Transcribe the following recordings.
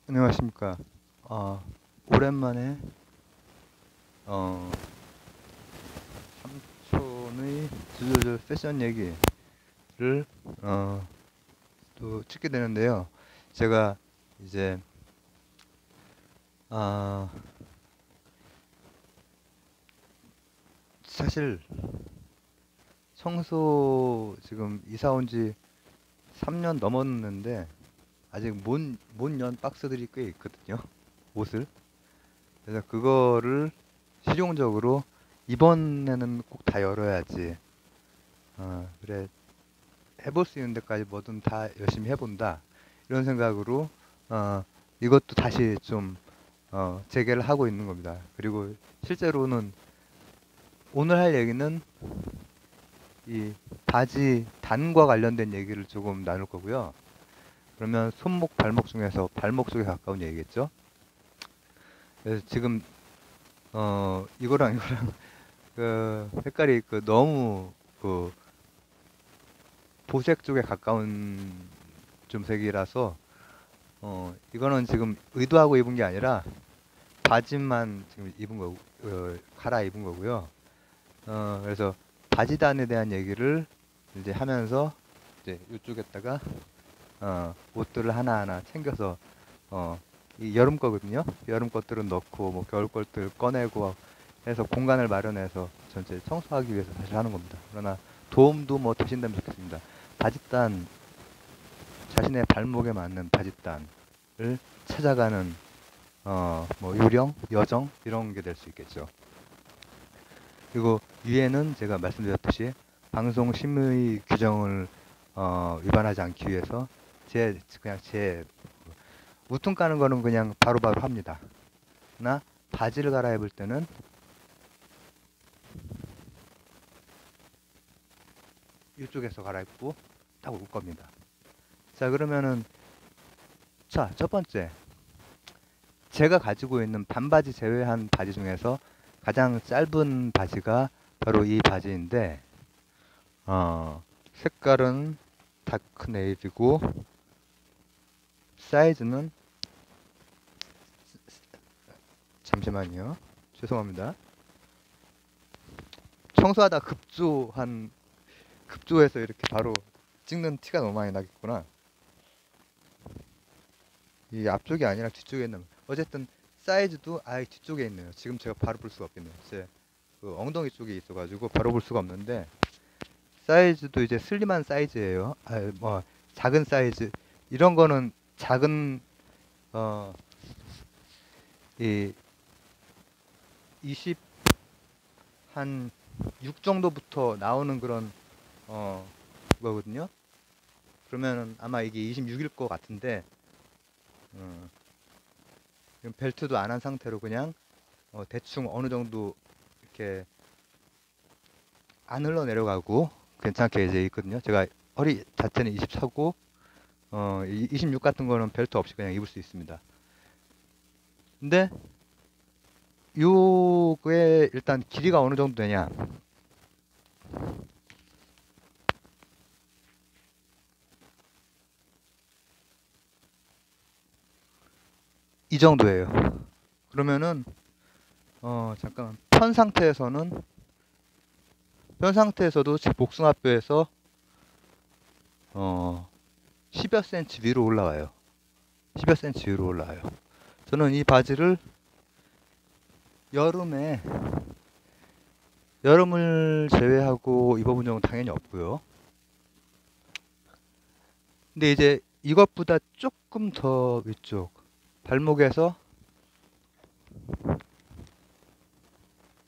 안녕하십니까. 오랜만에 어, 삼촌의 주저절 패션 얘기를 어, 또 찍게 되는데요. 제가 이제 아, 사실 청소 지금 이사 온 지 3년 넘었는데 아직 못 연 박스들이 꽤 있거든요. 옷을. 그래서 그거를 실용적으로 이번에는 꼭 다 열어야지. 그래 해볼 수 있는 데까지 뭐든 다 열심히 해본다. 이런 생각으로 어, 이것도 다시 좀 재개를 하고 있는 겁니다. 그리고 실제로는 오늘 할 얘기는 이 바지 단과 관련된 얘기를 조금 나눌 거고요. 그러면 손목, 발목 중에서 발목 쪽에 가까운 얘기겠죠. 그래서 지금 이거랑 그 색깔이 그 너무 그 보색 쪽에 가까운 좀 색이라서 이거는 지금 의도하고 입은 게 아니라 바지만 지금 입은 거고, 갈아입은 거고요. 그래서 바지단에 대한 얘기를 이제 하면서 이제 이쪽에다가 옷들을 하나하나 챙겨서 이 여름 거거든요. 여름 것들은 넣고 뭐 겨울 것들 꺼내고 해서 공간을 마련해서 전체 청소하기 위해서 사실 하는 겁니다. 그러나 도움도 뭐 되신다면 좋겠습니다. 바지단 자신의 발목에 맞는 바지단을 찾아가는 뭐 요령, 여정 이런 게 될 수 있겠죠. 그리고 위에는 제가 말씀드렸듯이 방송 심의 규정을 위반하지 않기 위해서 그냥 제 우통 까는 거는 그냥 바로바로 합니다. 나 바지를 갈아입을 때는 이쪽에서 갈아입고 딱 올 겁니다. 자, 그러면은 첫 번째 제가 가지고 있는 반바지 제외한 바지 중에서 가장 짧은 바지가 바로 이 바지인데 색깔은 다크 네이비고 사이즈는 잠시만요. 죄송합니다. 청소하다 급조해서 이렇게 바로 찍는 티가 너무 많이 나겠구나. 이 앞쪽이 아니라 뒤쪽에 있는. 어쨌든 사이즈도 아예 뒤쪽에 있네요. 지금 제가 바로 볼 수가 없겠네요. 그 엉덩이 쪽에 있어가지고 바로 볼 수가 없는데 사이즈도 이제 슬림한 사이즈예요. 뭐 작은 사이즈 이런 거는 작은 어, 이 20 한 6 정도부터 나오는 그런 어, 거거든요. 그러면 아마 이게 26일 것 같은데 어, 벨트도 안 한 상태로 그냥 대충 어느 정도 이렇게 안 흘러 내려가고 괜찮게 이제 있거든요. 제가 허리 자체는 24고 26 같은 거는 벨트 없이 그냥 입을 수 있습니다. 근데 요게 일단 길이가 어느 정도 되냐? 이 정도예요. 그러면은 잠깐 편 상태에서도 제 복숭아뼈에서 어 10여 센치 위로 올라와요. 10여 센치 위로 올라와요. 저는 이 바지를 여름에 여름을 제외하고 입어본 적은 당연히 없고요. 근데 이제 이것보다 조금 더 위쪽 발목에서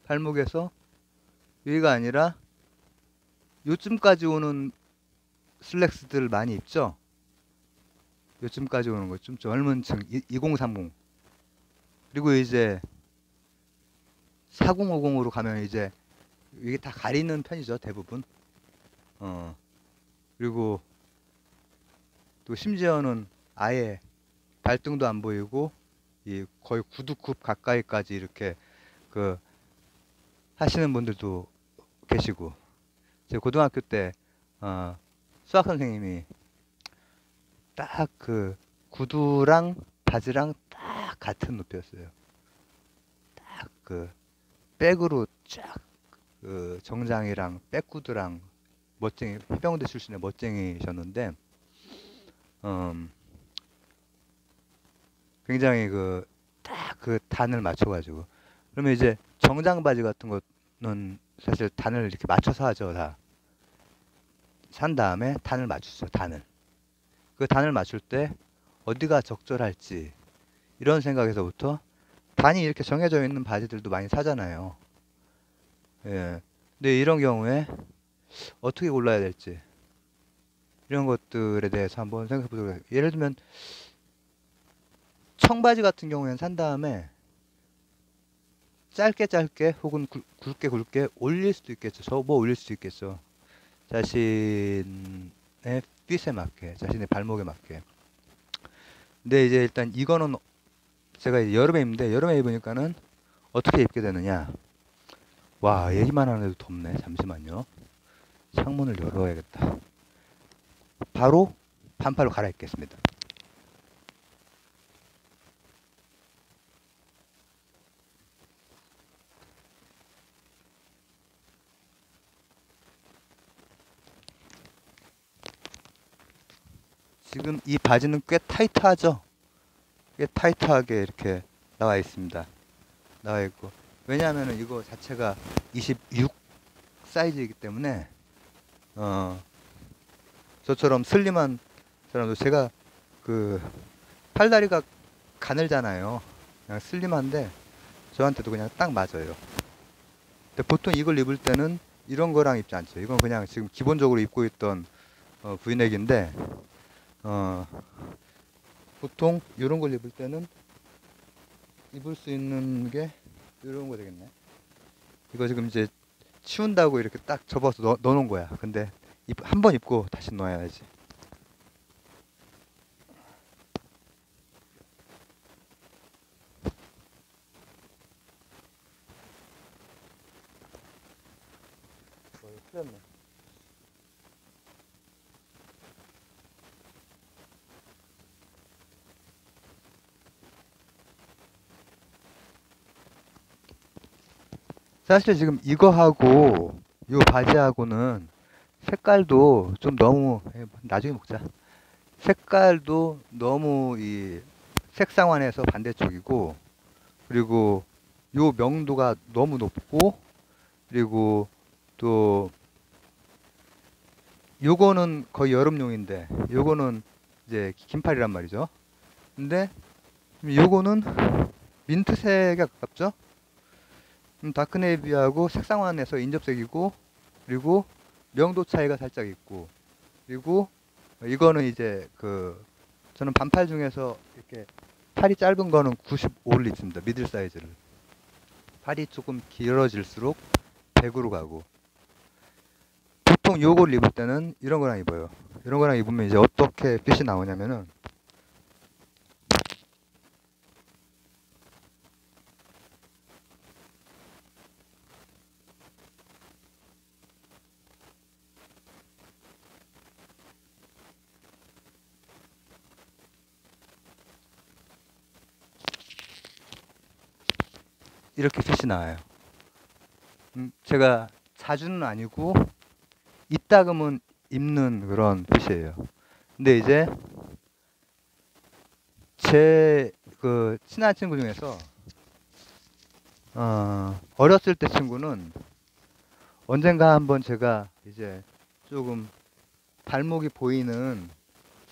발목에서 위가 아니라 요쯤까지 오는 슬랙스들 많이 입죠? 요쯤까지 오는 거 좀 젊은 층 2030 그리고 이제 4050으로 가면 이제 이게 다 가리는 편이죠 대부분. 그리고 또 심지어는 아예 발등도 안 보이고 이 거의 구두굽 가까이까지 이렇게 그 하시는 분들도 계시고 제 고등학교 때 수학 선생님이 딱 그 구두랑 바지랑 딱 같은 높이였어요. 딱 그 백으로 쫙 그 정장이랑 백구두랑 멋쟁이 해병대 출신의 멋쟁이셨는데 음, 굉장히 그 딱 그 단을 맞춰가지고 그러면 이제 정장 바지 같은 거는 사실 단을 이렇게 맞춰서 하죠 다. 산 다음에 단을 맞추죠 단을. 그 단을 맞출 때 어디가 적절할지 이런 생각에서부터 단이 이렇게 정해져 있는 바지들도 많이 사잖아요. 예. 근데 이런 경우에 어떻게 골라야 될지 이런 것들에 대해서 한번 생각해 보도록 해요. 예를 들면 청바지 같은 경우에는 산 다음에 짧게 짧게 혹은 굵게 굵게 올릴 수도 있겠죠. 접어 올릴 수도 있겠죠. 자신의 핏에 맞게, 자신의 발목에 맞게. 근데 이제 일단 이거는 제가 이제 여름에 입는데 여름에 입으니까는 어떻게 입게 되느냐. 와, 얘기만 하는데도 덥네. 잠시만요. 창문을 열어야겠다. 바로 반팔로 갈아입겠습니다. 지금 이 바지는 꽤 타이트하죠? 꽤 타이트하게 이렇게 나와 있습니다. 나와 있고. 왜냐하면 이거 자체가 26 사이즈이기 때문에, 어, 저처럼 슬림한 사람도 제가 그 팔다리가 가늘잖아요. 그냥 슬림한데 저한테도 그냥 딱 맞아요. 근데 보통 이걸 입을 때는 이런 거랑 입지 않죠. 이건 그냥 지금 기본적으로 입고 있던 브이넥인데 어, 보통 이런 걸 입을 때는 입을 수 있는 게 이런 거 되겠네. 이거 지금 이제 치운다고 이렇게 딱 접어서 넣어놓은 거야. 근데 한 번 입고 다시 넣어야지. 틀렸네. 사실 지금 이거하고 요 바지하고는 색깔도 좀 너무 나중에 먹자. 색깔도 너무 이 색상환에서 반대쪽이고 그리고 요 명도가 너무 높고 그리고 또 요거는 거의 여름용인데 요거는 이제 긴팔이란 말이죠. 근데 요거는 민트색에 가깝죠? 다크네이비하고 색상환에서 인접색이고 그리고 명도 차이가 살짝 있고 그리고 이거는 이제 그 저는 반팔 중에서 이렇게 팔이 짧은 거는 95를 입습니다. 미들 사이즈를. 팔이 조금 길어질수록 100으로 가고 보통 요걸 입을 때는 이런 거랑 입어요. 이런 거랑 입으면 이제 어떻게 핏이 나오냐면은 이렇게 핏이 나와요. 제가 자주는 아니고 이따금은 입는 그런 핏이에요. 근데 이제 제 그 친한 친구 중에서 어렸을 때 친구는 언젠가 한번 제가 이제 조금 발목이 보이는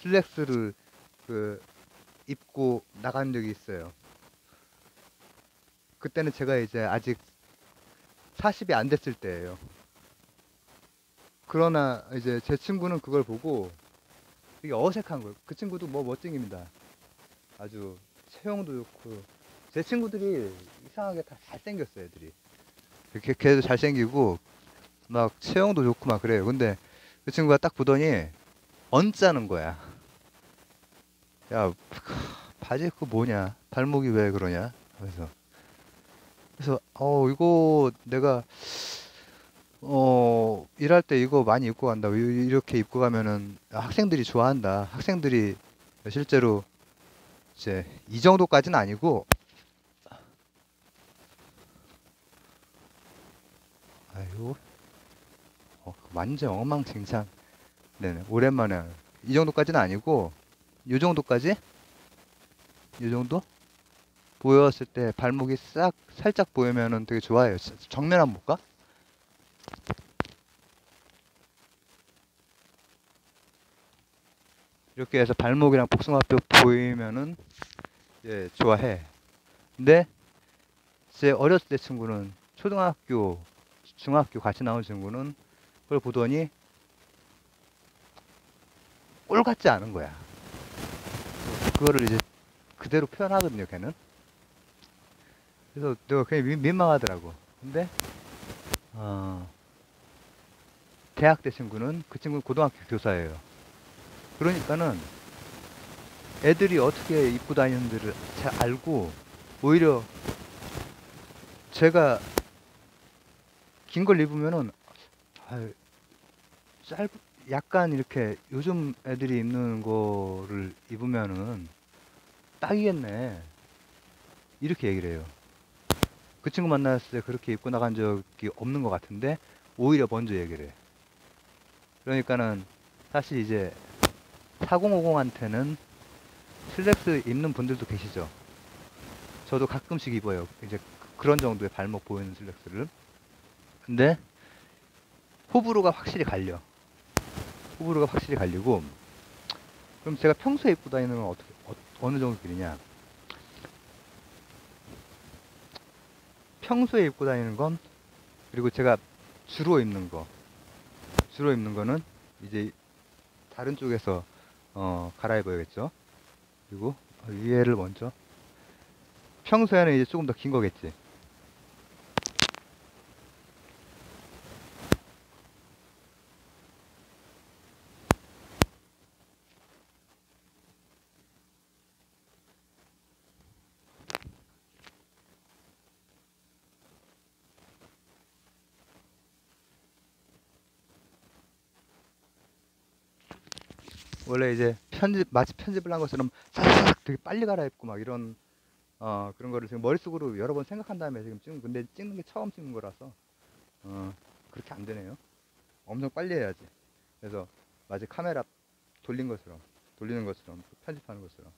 슬랙스를 그 입고 나간 적이 있어요. 그때는 제가 이제 아직 40이 안 됐을 때예요. 그러나 이제 제 친구는 그걸 보고 되게 어색한 거예요. 그 친구도 뭐 멋쟁입니다. 아주 체형도 좋고 제 친구들이 이상하게 다 잘생겼어요, 애들이. 이렇게 걔도 잘생기고 막 체형도 좋고 막 그래요. 근데 그 친구가 딱 보더니 언짢은 거야. 야, 바지 그거 뭐냐? 발목이 왜 그러냐? 그래서 이거 내가 일할 때 이거 많이 입고 간다. 이렇게 입고 가면은 학생들이 좋아한다. 학생들이 실제로 이제 이 정도까지는 아니고, 아유, 완전 엉망진창. 네네, 오랜만에. 이 정도까지는 아니고, 이 정도까지? 이 정도? 보였을 때 발목이 싹 살짝 보이면은 되게 좋아해요. 정면 한번 볼까? 이렇게 해서 발목이랑 복숭아뼈 보이면은 예, 좋아해. 근데 제 어렸을 때 친구는 초등학교, 중학교 같이 나온 친구는 그걸 보더니 꼴 같지 않은 거야. 그거를 이제 그대로 표현하거든요, 걔는. 그래서 내가 그냥 민망하더라고. 근데 어, 대학 때 친구는 그 친구는 고등학교 교사예요. 그러니까는 애들이 어떻게 입고 다니는지를 잘 알고 오히려 제가 긴 걸 입으면은 아유, 짧 약간 이렇게 요즘 애들이 입는 거를 입으면은 딱이겠네 이렇게 얘기를 해요. 그 친구 만났을 때 그렇게 입고 나간 적이 없는 것 같은데 오히려 먼저 얘기를 해. 그러니까는 사실 이제 4050한테는 슬랙스 입는 분들도 계시죠. 저도 가끔씩 입어요. 이제 그런 정도의 발목 보이는 슬랙스를. 근데 호불호가 확실히 갈려. 호불호가 확실히 갈리고. 그럼 제가 평소에 입고 다니는 건 어느 정도 길이냐? 평소에 입고 다니는 건 그리고 제가 주로 입는 거. 주로 입는 거는 이제 다른 쪽에서 갈아입어야겠죠. 그리고 위에를 먼저. 평소에는 이제 조금 더 긴 거겠지. 원래 이제 마치 편집을 한 것처럼 싹싹 되게 빨리 갈아입고 막 이런 그런 거를 지금 머릿속으로 여러 번 생각한 다음에 지금 근데 찍는 게 처음 찍는 거라서 그렇게 안 되네요. 엄청 빨리 해야지. 그래서 마치 카메라 돌리는 것처럼 편집하는 것처럼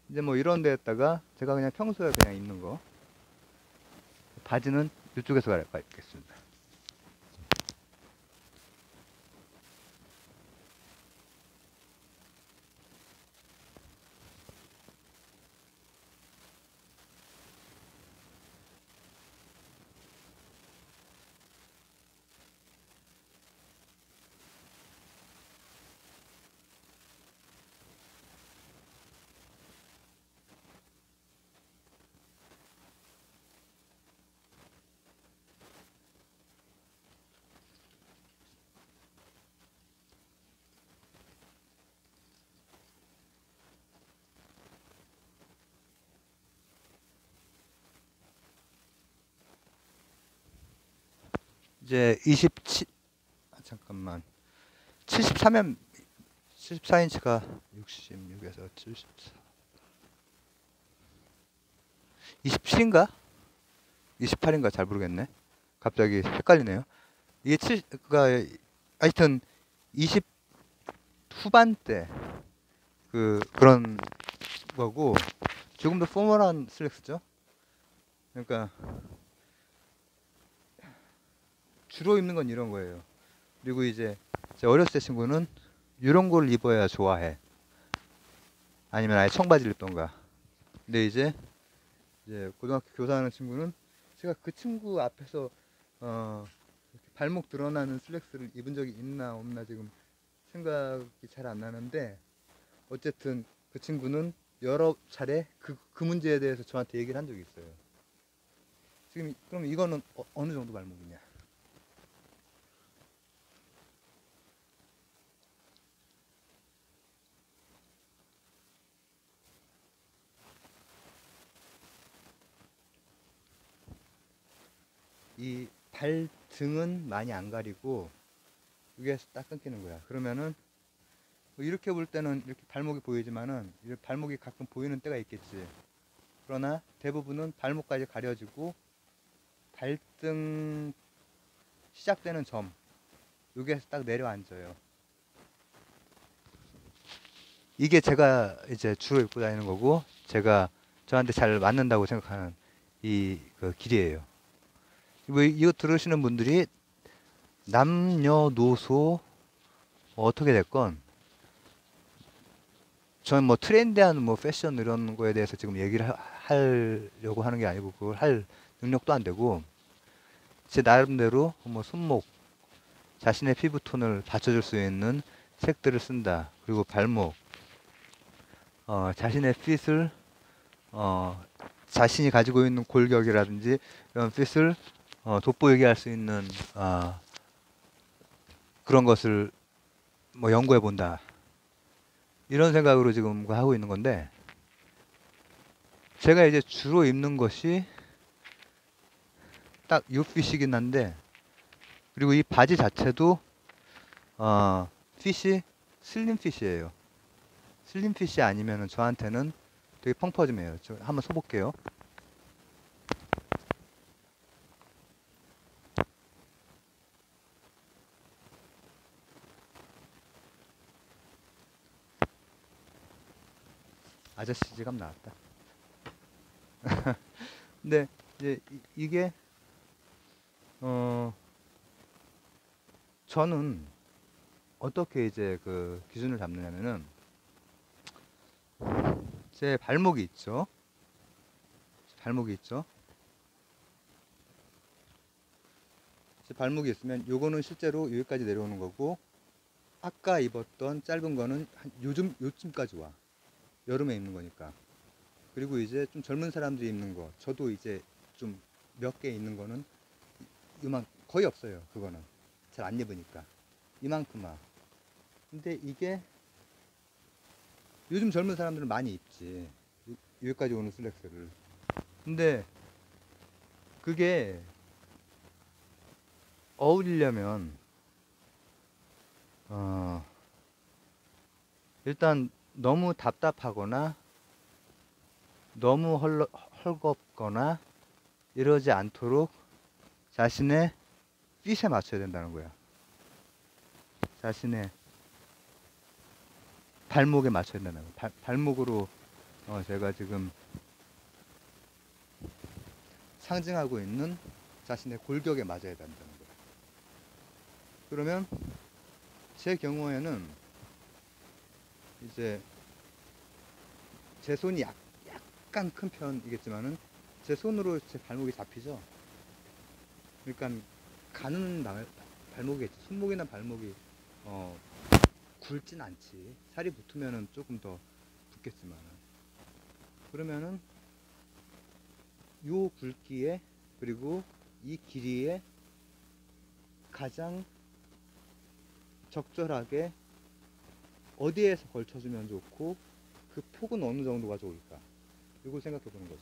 이제 뭐 이런 데에다가 제가 그냥 평소에 그냥 입는 거 바지는 이쪽에서 갈아입겠습니다. 이제 27 잠깐만 73면 74인치가 66에서 74 27인가? 28인가 잘 모르겠네. 갑자기 헷갈리네요. 이게 그가 하여튼 20 후반대 그런 거고 조금 더 포멀한 슬랙스죠. 그러니까 주로 입는 건 이런 거예요. 그리고 이제 제 어렸을 때 친구는 이런 걸 입어야 좋아해. 아니면 아예 청바지를 입던가. 근데 이제 고등학교 교사하는 친구는 제가 그 친구 앞에서 이렇게 발목 드러나는 슬랙스를 입은 적이 있나 없나 지금 생각이 잘 안 나는데 어쨌든 그 친구는 여러 차례 그 문제에 대해서 저한테 얘기를 한 적이 있어요. 지금 그럼 이거는 어느 정도 발목이냐? 이 발등은 많이 안 가리고 위에서 딱 끊기는 거야. 그러면은 이렇게 볼 때는 이렇게 발목이 보이지만은 발목이 가끔 보이는 때가 있겠지. 그러나 대부분은 발목까지 가려지고 발등 시작되는 점 여기에서 딱 내려앉아요. 이게 제가 이제 주로 입고 다니는 거고 제가 저한테 잘 맞는다고 생각하는 그 길이에요. 이거 들으시는 분들이 남녀노소 어떻게 됐건 저는 뭐 트렌디한 뭐 패션 이런 거에 대해서 지금 얘기를 하려고 하는 게 아니고 그걸 할 능력도 안 되고 제 나름대로 뭐 손목 자신의 피부톤을 받쳐줄 수 있는 색들을 쓴다. 그리고 발목 자신의 핏을 자신이 가지고 있는 골격이라든지 이런 핏을 돋보이게 할 수 있는 그런 것을 뭐 연구해 본다. 이런 생각으로 지금 하고 있는 건데 제가 이제 주로 입는 것이 딱 U핏이긴 한데 그리고 이 바지 자체도 핏이 슬림 핏이에요. 슬림 핏이 아니면은 저한테는 되게 펑퍼짐해요. 저 한번 써볼게요. 아저씨 지갑 나왔다. 근데 이제 이게 저는 어떻게 이제 그 기준을 잡느냐면은 제 발목이 있죠. 발목이 있죠. 제 발목이 있으면 요거는 실제로 여기까지 내려오는 거고 아까 입었던 짧은 거는 한 요쯤까지 와. 여름에 입는 거니까. 그리고 이제 좀 젊은 사람들이 입는 거 저도 이제 좀 몇 개 입는 거는 이만 거의 없어요. 그거는 잘 안 입으니까 이만큼만. 근데 이게 요즘 젊은 사람들은 많이 입지. 여기까지 오는 슬랙스를. 근데 그게 어울리려면 일단 너무 답답하거나 너무 헐겁거나 이러지 않도록 자신의 핏에 맞춰야 된다는 거야. 자신의 발목에 맞춰야 된다는 거야. 발목으로 제가 지금 상징하고 있는 자신의 골격에 맞아야 된다는 거야. 그러면 제 경우에는 이제 제 손이 약간 큰 편이겠지만은 제 손으로 제 발목이 잡히죠. 그러니까 가는 발목이겠지. 손목이나 발목이 굵진 않지. 살이 붙으면은 조금 더 붙겠지만 그러면은 요 굵기에 그리고 이 길이에 가장 적절하게 어디에서 걸쳐주면 좋고 그 폭은 어느 정도가 좋을까 이걸 생각해 보는 거지.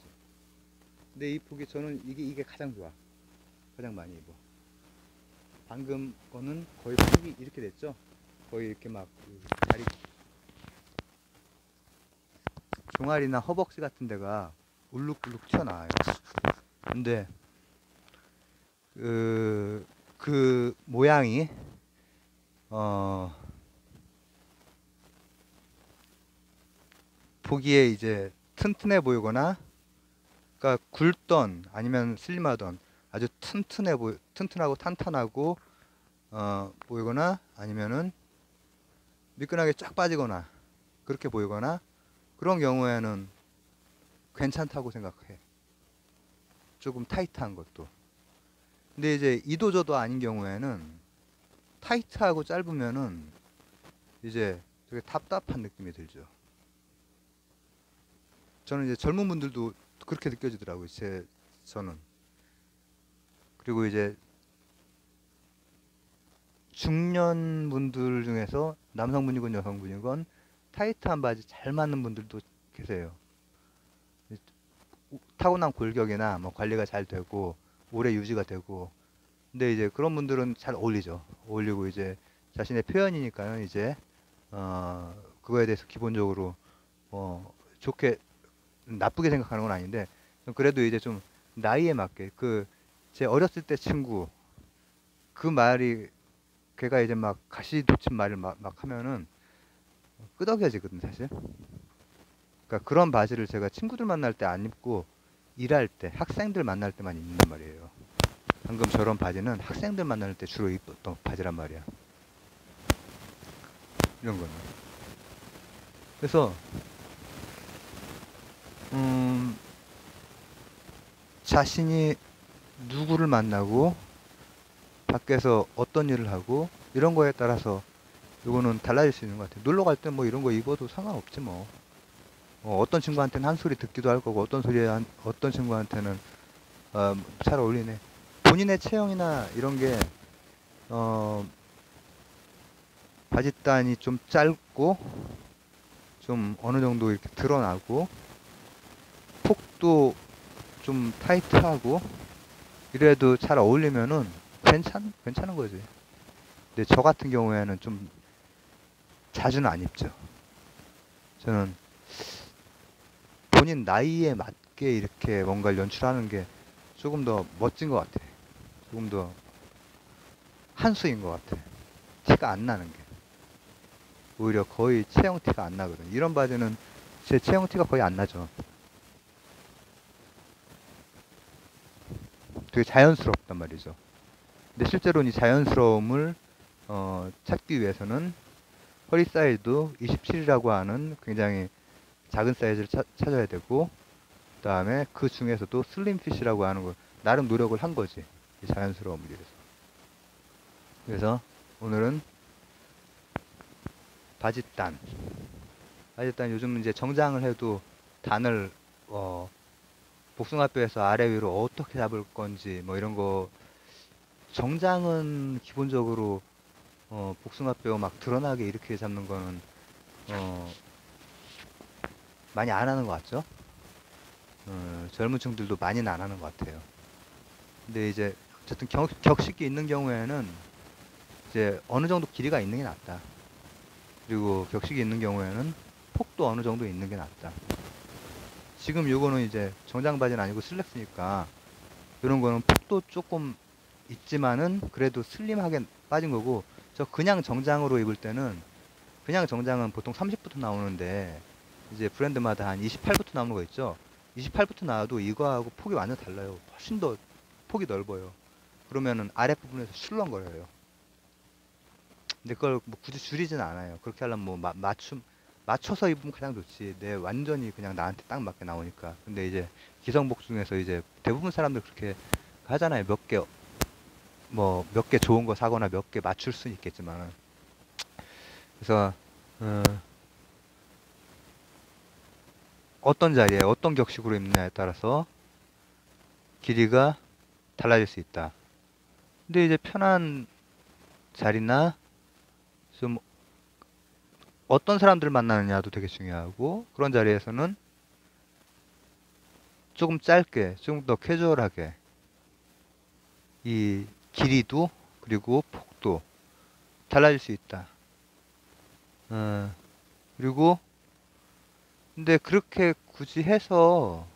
근데 이 폭이 저는 이게 가장 좋아. 가장 많이 입어. 방금 거는 거의 폭이 이렇게 됐죠. 거의 이렇게 막 다리 종아리나 허벅지 같은 데가 울룩울룩 튀어나와요. 근데 그 모양이 보기에 이제 튼튼해 보이거나 그러니까 굵던 아니면 슬림하던 아주 튼튼하고 탄탄하고 보이거나 아니면은 미끈하게 쫙 빠지거나 그렇게 보이거나 그런 경우에는 괜찮다고 생각해. 조금 타이트한 것도. 근데 이제 이도저도 아닌 경우에는 타이트하고 짧으면은 이제 되게 답답한 느낌이 들죠. 저는 이제 젊은 분들도 그렇게 느껴지더라고요. 저는. 그리고 이제 중년 분들 중에서 남성분이건 여성분이건 타이트한 바지 잘 맞는 분들도 계세요. 타고난 골격이나 뭐 관리가 잘 되고 오래 유지가 되고 근데 이제 그런 분들은 잘 어울리죠. 어울리고 이제 자신의 표현이니까요. 이제 그거에 대해서 기본적으로 좋게 나쁘게 생각하는 건 아닌데 좀 그래도 이제 좀 나이에 맞게 그 제 어렸을 때 친구 그 말이 걔가 이제 막 가시돋친 말을 막 하면은 끄덕여지거든 사실. 그러니까 그런 바지를 제가 친구들 만날 때 안 입고 일할 때 학생들 만날 때만 입는단 말이에요. 방금 저런 바지는 학생들 만날 때 주로 입었던 바지란 말이야. 이런 거는. 그래서 음, 자신이 누구를 만나고 밖에서 어떤 일을 하고 이런 거에 따라서 이거는 달라질 수 있는 것 같아요. 놀러 갈 때 뭐 이런 거 입어도 상관없지 뭐. 어떤 친구한테는 한 소리 듣기도 할 거고 어떤 친구한테는 잘 어울리네. 본인의 체형이나 이런 게 어, 바짓단이 좀 짧고 좀 어느 정도 이렇게 드러나고 폭도 좀 타이트하고 이래도 잘 어울리면은 괜찮은 거지. 근데 저 같은 경우에는 좀 자주는 안 입죠. 저는 본인 나이에 맞게 이렇게 뭔가를 연출하는 게 조금 더 멋진 것 같아. 조금 더 한수인 것 같아. 티가 안 나는 게. 오히려 거의 체형 티가 안 나거든. 이런 바지는 제 체형 티가 거의 안 나죠. 되게 자연스럽단 말이죠. 근데 실제로는 이 자연스러움을 찾기 위해서는 허리 사이즈도 27이라고 하는 굉장히 작은 사이즈를 찾아야 되고, 그 다음에 그 중에서도 슬림 핏이라고 하는 걸 나름 노력을 한 거지. 이 자연스러움을 위해서. 그래서 오늘은 바짓단. 바짓단 요즘 이제 정장을 해도 단을 복숭아뼈에서 아래 위로 어떻게 잡을 건지 뭐 이런 거. 정장은 기본적으로 복숭아뼈 막 드러나게 이렇게 잡는 거는 어, 많이 안 하는 것 같죠? 젊은 층들도 많이는 안 하는 것 같아요. 근데 이제 어쨌든 격식이 있는 경우에는 이제 어느 정도 길이가 있는 게 낫다. 그리고 격식이 있는 경우에는 폭도 어느 정도 있는 게 낫다. 지금 요거는 이제 정장 바지는 아니고 슬랙스니까 이런 거는 폭도 조금 있지만은 그래도 슬림하게 빠진 거고, 저 그냥 정장으로 입을 때는 그냥 정장은 보통 30부터 나오는데 이제 브랜드마다 한 28부터 나오는 거 있죠. 28부터 나와도 이거하고 폭이 완전 달라요. 훨씬 더 폭이 넓어요. 그러면은 아랫부분에서 출렁거려요. 근데 그걸 뭐 굳이 줄이진 않아요. 그렇게 하려면 뭐 맞춰서 입으면 가장 좋지. 내 완전히 그냥 나한테 딱 맞게 나오니까. 근데 이제 기성복 중에서 이제 대부분 사람들 그렇게 하잖아요. 몇 개 좋은 거 사거나 몇 개 맞출 수는 있겠지만. 그래서 어, 어떤 자리에 어떤 격식으로 입느냐에 따라서 길이가 달라질 수 있다. 근데 이제 편한 자리나 좀 어떤 사람들 만나느냐도 되게 중요하고, 그런 자리에서는 조금 짧게, 조금 더 캐주얼하게 이 길이도 그리고 폭도 달라질 수 있다. 어, 그리고 근데 그렇게 굳이 해서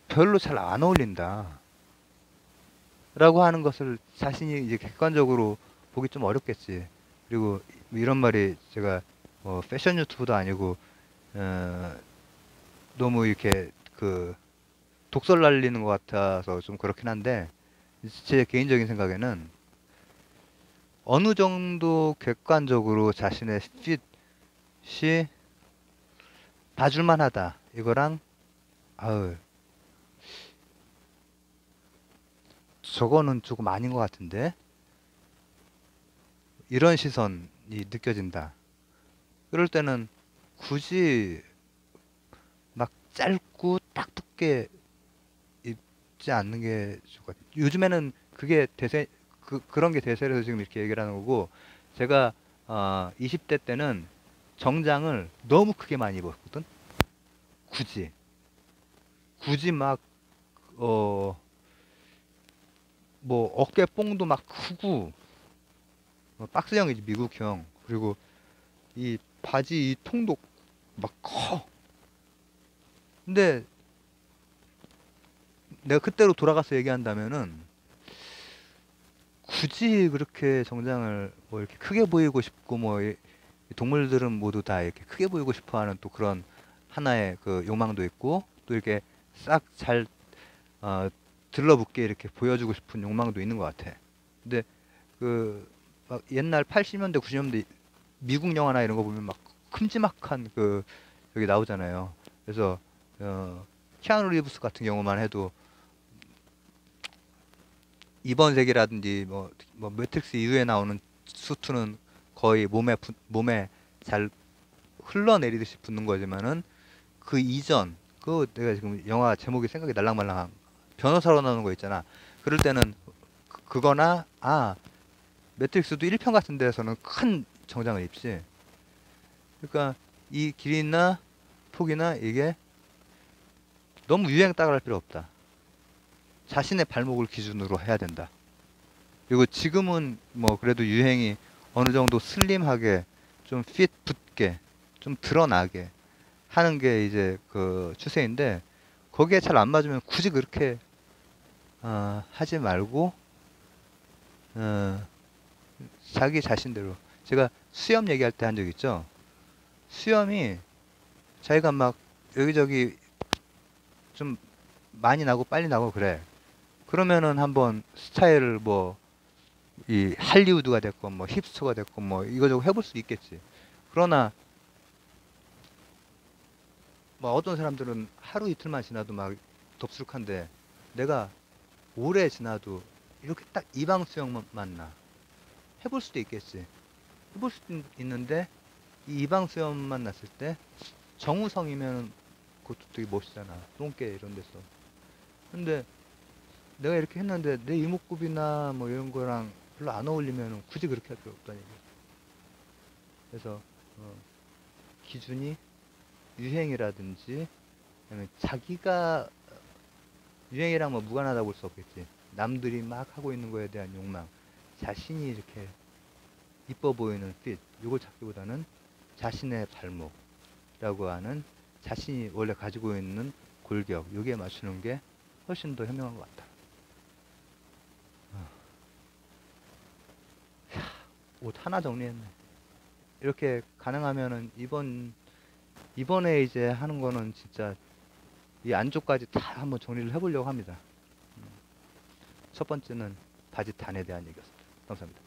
별로 잘 안 어울린다 라고 하는 것을 자신이 이제 객관적으로 보기 좀 어렵겠지. 그리고 이런 말이 제가 패션 유튜브도 아니고 어, 너무 이렇게 그 독설 날리는 것 같아서 좀 그렇긴 한데, 제 개인적인 생각에는 어느 정도 객관적으로 자신의 핏이 봐줄만 하다. 이거랑, 아우, 저거는 조금 아닌 것 같은데? 이런 시선이 느껴진다. 그럴 때는 굳이 막 짧고 딱 붙게 입지 않는 게 좋을 것 같아요. 요즘에는 그게 그런 게 대세라서 지금 이렇게 얘기를 하는 거고, 제가 20대 때는 정장을 너무 크게 많이 입었거든? 굳이. 굳이 막, 어, 뭐 어깨 뽕도 막 크고, 박스형이지, 미국형. 그리고 이 바지 이 통도 막 커. 근데 내가 그때로 돌아가서 얘기한다면은 굳이 그렇게 정장을 뭐 이렇게 크게 보이고 싶고 뭐 이 동물들은 모두 다 이렇게 크게 보이고 싶어 하는 또 그런 하나의 그 욕망도 있고 또 이렇게 싹 잘 어, 들러붙게 이렇게 보여주고 싶은 욕망도 있는 것 같아. 근데 그 막 옛날 80년대 90년대 미국 영화나 이런 거 보면 막 큼지막한 그 여기 나오잖아요. 그래서 키아누 리브스 같은 경우만 해도 이번 세기라든지 뭐 매트릭스 이후에 나오는 수트는 거의 몸에 잘 흘러내리듯이 붙는 거지만은 그 이전 그 내가 지금 영화 제목이 생각이 날랑말랑한 변호사로 나오는 거 있잖아. 그럴 때는 그거나 매트릭스도 1편 같은 데서는 큰 정장을 입지. 그러니까 이 길이나 폭이나 이게 너무 유행 따라갈 필요 없다. 자신의 발목을 기준으로 해야 된다. 그리고 지금은 뭐 그래도 유행이 어느 정도 슬림하게 좀 핏 붙게 좀 드러나게 하는 게 이제 그 추세인데 거기에 잘 안 맞으면 굳이 그렇게 하지 말고 어, 자기 자신대로 제가 수염 얘기할 때 한 적 있죠. 수염이 자기가 막 여기저기 좀 많이 나고 빨리 나고 그래. 그러면은 한번 스타일을 뭐 이 할리우드가 됐건 뭐 힙스터가 됐건 뭐 이거저거 해볼 수 있겠지. 그러나 뭐 어떤 사람들은 하루 이틀만 지나도 막 덥수룩한데 내가 오래 지나도 이렇게 딱 이방 수영만 나. 해볼 수도 있겠지. 해볼 수도 있는데 이 이방 수염만 났을 때 정우성이면 그것도 되게 멋있잖아. 똥개 이런 데서. 근데 내가 이렇게 했는데 내 이목구비나 뭐 이런 거랑 별로 안 어울리면 굳이 그렇게 할 필요 없다는 얘기. 그래서 어, 기준이 유행이라든지 아니면 자기가 유행이랑 뭐 무관하다고 볼 수 없겠지. 남들이 막 하고 있는 거에 대한 욕망, 자신이 이렇게 이뻐 보이는 핏, 이걸 찾기보다는 자신의 발목이라고 하는 자신이 원래 가지고 있는 골격, 여기에 맞추는 게 훨씬 더 현명한 것 같다. 옷 하나 정리했네. 이렇게 가능하면은 이번에 이제 하는 거는 진짜 이 안쪽까지 다 한번 정리를 해보려고 합니다. 첫 번째는 바지 단에 대한 얘기였습니다. 감사합니다.